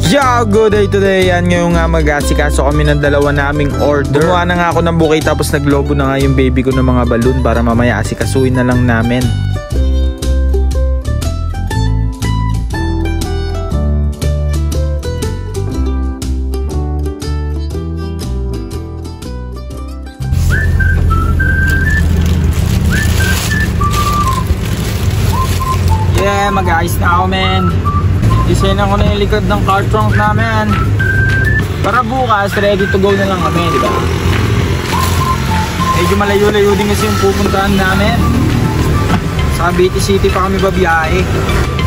Yo, good day today. Yan, ngayon nga mag-asikaso kami ng dalawa naming order. Gumawa na nga ako ng bouquet tapos naglobo na nga yung baby ko ng mga balloon para mamaya asikasuin na lang namin. Yeah, mag-ayos na ako, men. Design ko na yung likod ng car trunk namin para bukas ready to go na lang kami, di ba? Medyo malayo-layo din kasi yung pupuntahan namin. Sa Cavite City pa kami babiyahe.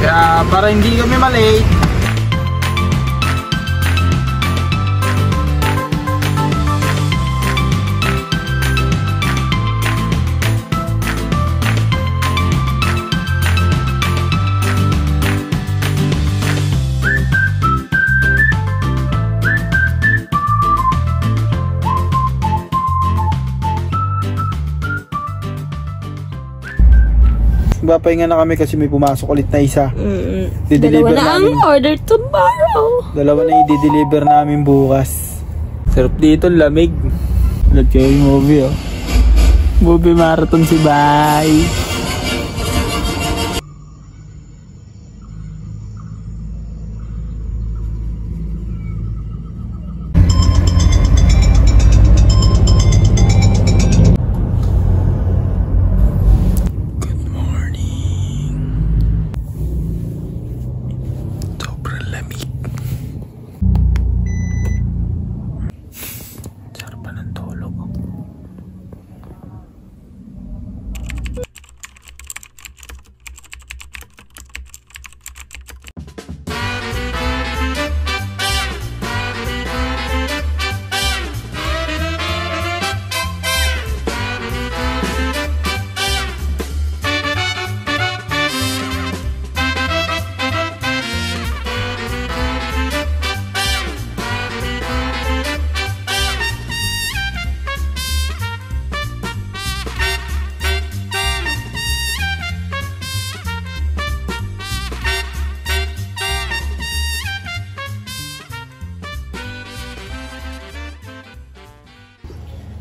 Kaya para hindi kami malate, papahinga na kami kasi may pumasok ulit na isa. Dalawa na ang order tomorrow. Dalawa na i-deliver namin bukas. Sarap dito, lamig. Look kayo yung movie, oh. Movie marathon si Bay.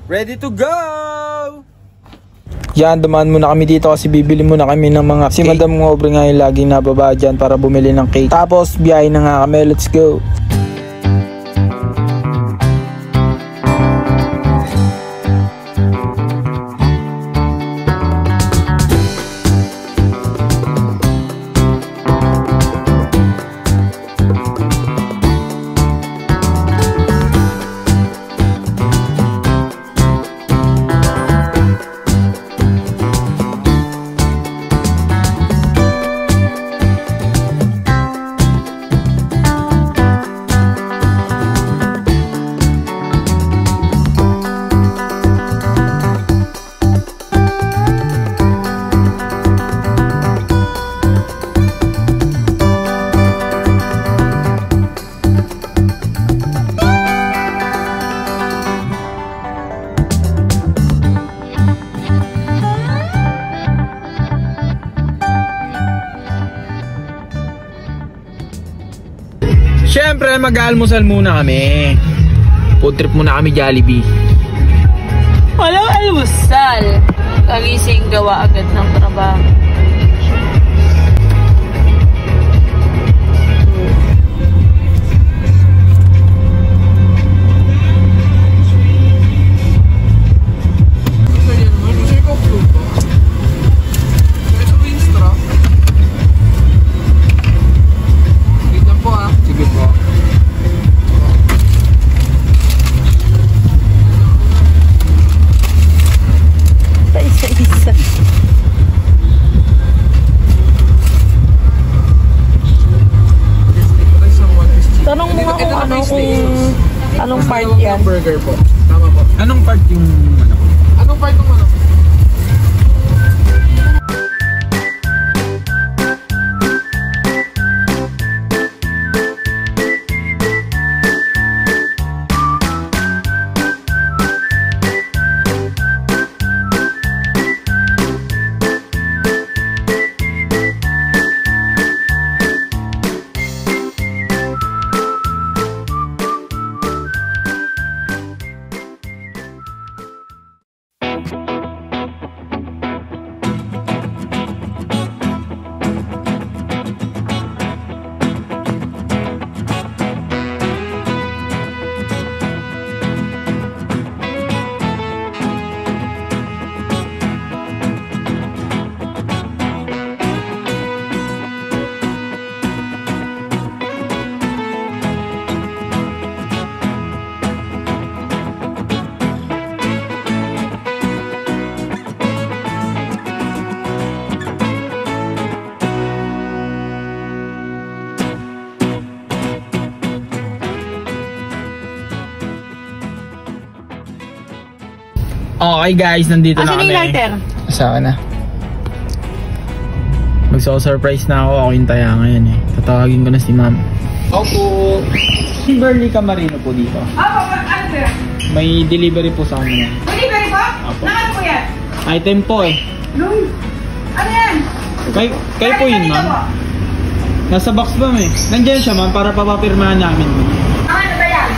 Ready to go! Yan, dumaan muna kami dito kasi bibili muna kami ng mga cake. Si Madam Ngobre nga yung laging nababa dyan para bumili ng cake. Tapos biyahe na nga kami, let's go! Siyempre, mag-almusal muna kami. Food trip muna kami Jollibee. Walang almusal. Kagising, gawa agad ng trabaho. Tanong mo nga kung anong part yan. Burger po. Tama po. Anong part yung ano? Anong part ng ano? Okay guys, nandito na Asan kami. yung lighter? Sa akin na. Magso-surprise na ako. Ako yung taya ngayon eh. Tatawagin ko na si ma'am. Ako po. Kimberly Camarino po dito. Ano sir? May delivery po sa amin. Delivery po? Apo. Nakano po yan? Item po eh. Ano yan? Kayo po yun ma'am. Nasa box ba eh. Nandiyan siya ma'am para papapirmahan namin. Ano ba yan?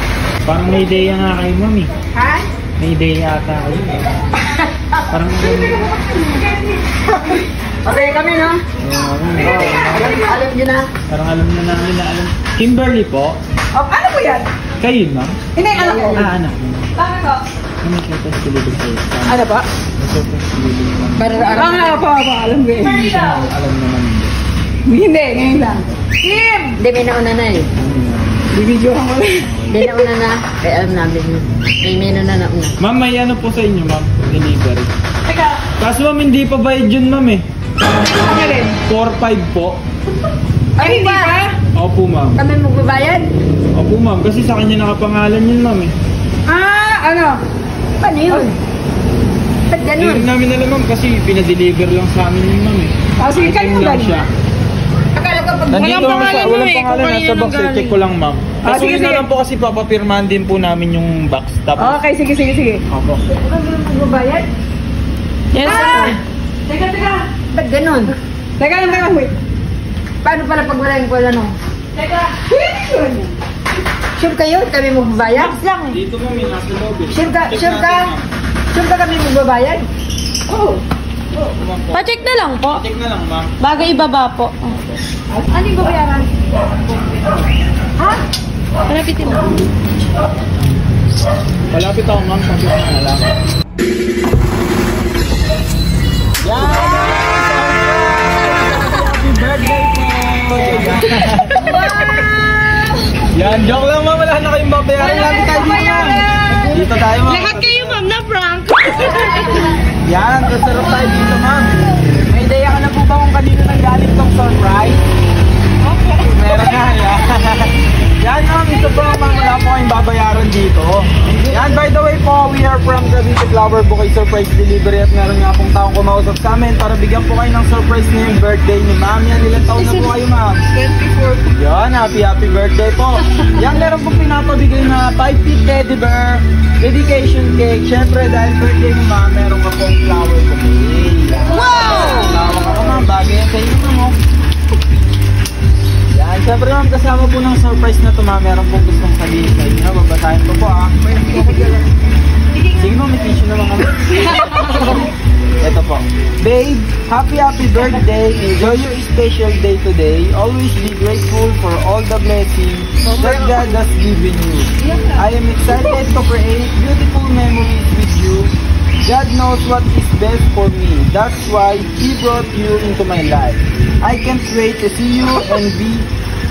Parang may ideya nga kayo ma'am eh. Ha? May ideya ata kayo. Parang Okay kami no? Alam nyo na. parang alam na namin na alam. Kimberly po. Oh, ano po yan? Kayo yun ma'am? Hindi, anak ko. Anak mo. Bakit ko? Ano may surprise delivery sa'yo? Ano ba? May surprise delivery sa'yo. Para alam po, alam ko eh. Alam naman. Hindi, ngayon lang. Kim! Hindi, may nauna na eh. Bibidyohan ko lang. Hindi nauna na. Kaya alam namin. May menu na nauna. Ma'am, may ano po sa inyo ma'am? Delivery. Teka, Kaso ma'am, hindi pa bayad yun ma'am eh. ano rin? 4-5 po. Ay, hindi ba? Opo ma'am. Kami magbabayad? Opo ma'am, kasi sa kanya nakapangalan yun ma'am eh. Ano? Paano yun? Ba't Hindi ganun? rin namin alam ma'am kasi pinadeliver lang sa amin yun ma'am eh. Sige, kayo Item mo lang galing. siya. Akala ko pag... Nandito Walang kami sa, pangalan mo walang eh, kung pangalan, kanino nasa box, nanggaling. check ko lang ma'am. Ah, Kasi sige, yun na sige. lang po kasi papapirmahan din po namin yung box. Tapos, Okay, sige. Opo. Kami magbabayad? Yes, sir. Teka. Ba't ganun? Teka lang, wait. Paano pala pag wala no? Teka. Yun. Sure kayo? Kami magbabayad? Dito ma'am, yung nasa loob eh. Sure ka? Check Sure ka? natin, ma'am. Sure ka kami magbabayad? Oh. Ma'am po. Pa-check na lang po. Check na lang ma'am. Bago ibaba po. Ano yung babayaran? Ha? Palapitin mo. Malapit ako ma'am, pag na lang. Happy birthday po! Yan, joke lang ma'am, wala na kayong babayaran. Lagi tayo dito ma'am. Dito tayo ma'am. Lahat kayo ma'am na prank. Yan, kasarap tayo dito ma'am. May ideya ka na po ba kung kanino nanggaling tong surprise? Meron na, yan. Yan ma'am, ito po ma'am, wala po kayong babayaran dito. Yan, by the way po, we are from Cavite Flower Bouquet Surprise Delivery at meron nga pong taong kumausap sa amin para bigyan po kayo ng surprise ngayong birthday ni ma'am. Yan, ilang taon na po kayo ma'am? 24. Yan, happy birthday po. Yan, meron pong pinapabigay na 5-feet teddy bear, dedication cake. Siyempre, dahil birthday mo ma'am, meron ka pong flower bouquet. Wow! Flower ka ma'am, bagay yan sa inyo ma'am. Yan, siyempre ma'am, kasama po ng surprise na to ma'am, meron pong gustong sabihin sa inyo. Babasahin ko po ah. Sige ma'am, may tissue naman kami. Ito po. Babe, happy birthday. Enjoy your special day today. Always be grateful for all the blessings that God has given you. I am excited to create beautiful memories with you. God knows what is best for me. That's why He brought you into my life. I can't wait to see you and be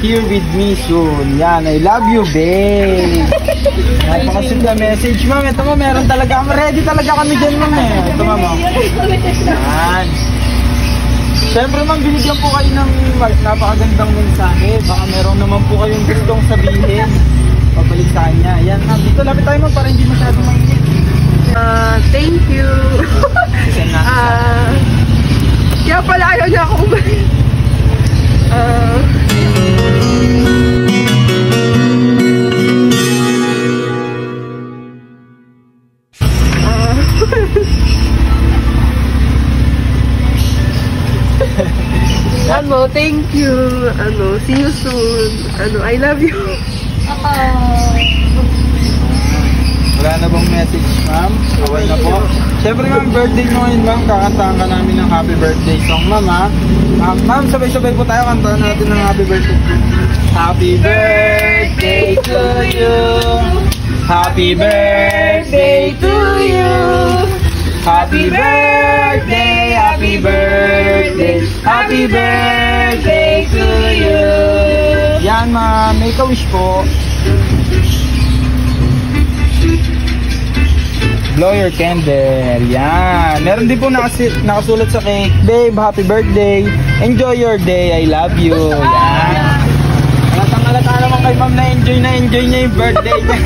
here with me soon. Yan, I love you, babe. Napakasit na message, ma'am. Ito mo, meron talaga. Ready talaga kami dyan, ma'am eh. Ito, ma'am. Oh. Yan. Siyempre, ma'am, binigyan po kayo ng napakagandang mensahe. Baka meron naman po kayong gustong sabihin. Pabalik sa kanya. Yan, ma'am. Dito, lapit tayo, ma'am, para hindi masyadong mainit. Thank you. Kaya pala ayaw niya ako umalis. Thank you. See you soon. I love you. Wala na bang message, ma'am? Okay na po. Siyempre, ma'am, birthday mo ngayon, ma'am. Kakantahan ka namin ng happy birthday song, ma'am, ha? Ma'am, sabay-sabay po tayo. Kantahan natin ng happy birthday. Happy birthday to you. Happy birthday to you. Happy birthday, happy birthday, happy birthday to you. Yan, ma'am. Make a wish po. Blow your candle. Yan. Meron din po nakasulat sa cake. Babe, happy birthday. Enjoy your day. I love you. Yan. Halatang-halata naman kay ma'am na enjoy enjoy niya yung birthday niya.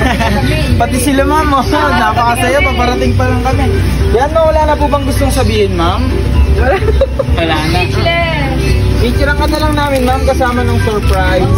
Pati sila ma'am, oh, napakasaya, paparating pa lang kami. Yan mo, wala na po bang gustong sabihin ma'am? Wala na. Picturean ka na lang namin ma'am kasama ng surprise.